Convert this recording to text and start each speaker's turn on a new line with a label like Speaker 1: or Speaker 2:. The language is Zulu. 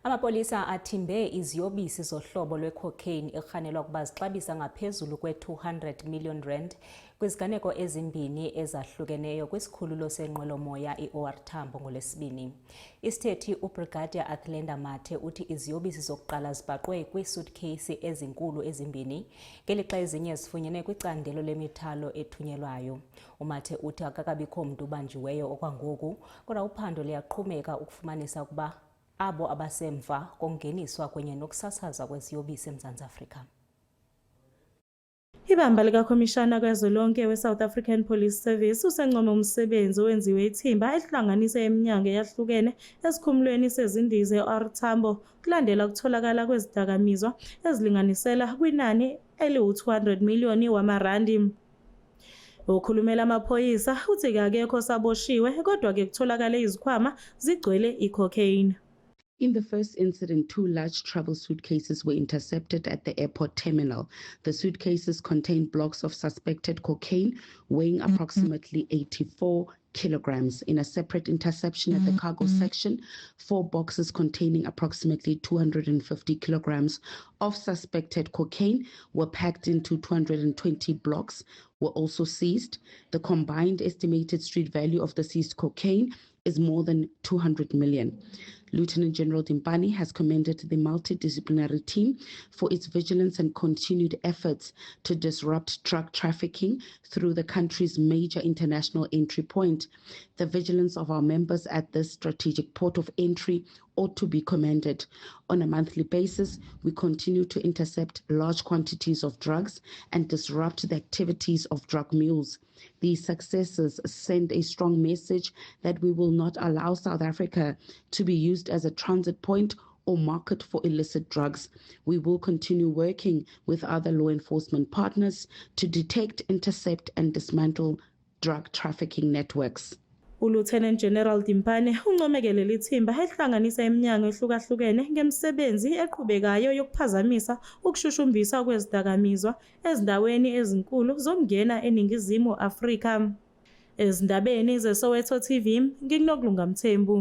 Speaker 1: Amapolisa athimbe iziyobisi zohlobo lwe-cocaine ekhanelwa ukuba zixabisa ngaphezulu kwe-200 million rand kwiziganeko ezimbini ezahlukeneyo kwisikhululo senqwelomoya i-OR Tambo ngolwesibini. Isithethi uBrigadier Athlenda Mathe uthi iziyobisi zokuqala zibhaqwe kwiisuitcase ezinkulu ezimbini, ngelixa ezinye zifunyenwe kwicandelo lemithwalo ethunyelwayo. uMathe uthi akakabikho mntu ubanjiweyo okwangoku, kodwa uphando luyaqhubeka ukufumanisa ukuba abo abasemva kongeniswa kunye nokusasaza kweziyobisi eMzantsi Afrika.
Speaker 2: Ibamba likaKhomishana kazwelonke we-South African Police Service usencoma umsebenzi owenziwe ithimba elihlanganise iminyango eyahlukene esikhumulweni sezindiza e-OR Tambo kulandela ukutholakala kwezidakamizwa ezilinganisela kwinani eli-200 million wamarandi. Okhulumela amaphoyisa uthi akekho saboshiwe, kodwa-ke kutholakale izikhwama zigcwele i-cocaine.
Speaker 3: In the first incident, 2 large travel suitcases were intercepted at the airport terminal. The suitcases contained blocks of suspected cocaine weighing approximately 84 kilograms. In a separate interception at the cargo section, 4 boxes containing approximately 250 kilograms of suspected cocaine were packed into 220 blocks were also seized. The combined estimated street value of the seized cocaine is more than 200 million. Lieutenant General Dimpane has commended the multidisciplinary team for its vigilance and continued efforts to disrupt drug trafficking through the country's major international entry point. The vigilance of our members at this strategic port of entry ought to be commended. On a monthly basis, we continue to intercept large quantities of drugs and disrupt the activities of drug mules. These successes send a strong message that we will not allow South Africa to be used as a transit point or market for illicit drugs. We will continue working with other law enforcement partners to detect, intercept, and dismantle drug trafficking networks.
Speaker 2: uLieutenant General Dimpane uncomekele lithimba ehlanganisa iminyango ehlukahlukene ngemisebenzi eqhubekayo yokuphazamisa ukushushumbiswa kwezidakamizwa ezindaweni ezinkulu zokungena eNingizimu Afrika. Ezindabeni zeSoweto TV, ngikuNokulunga Mthembu.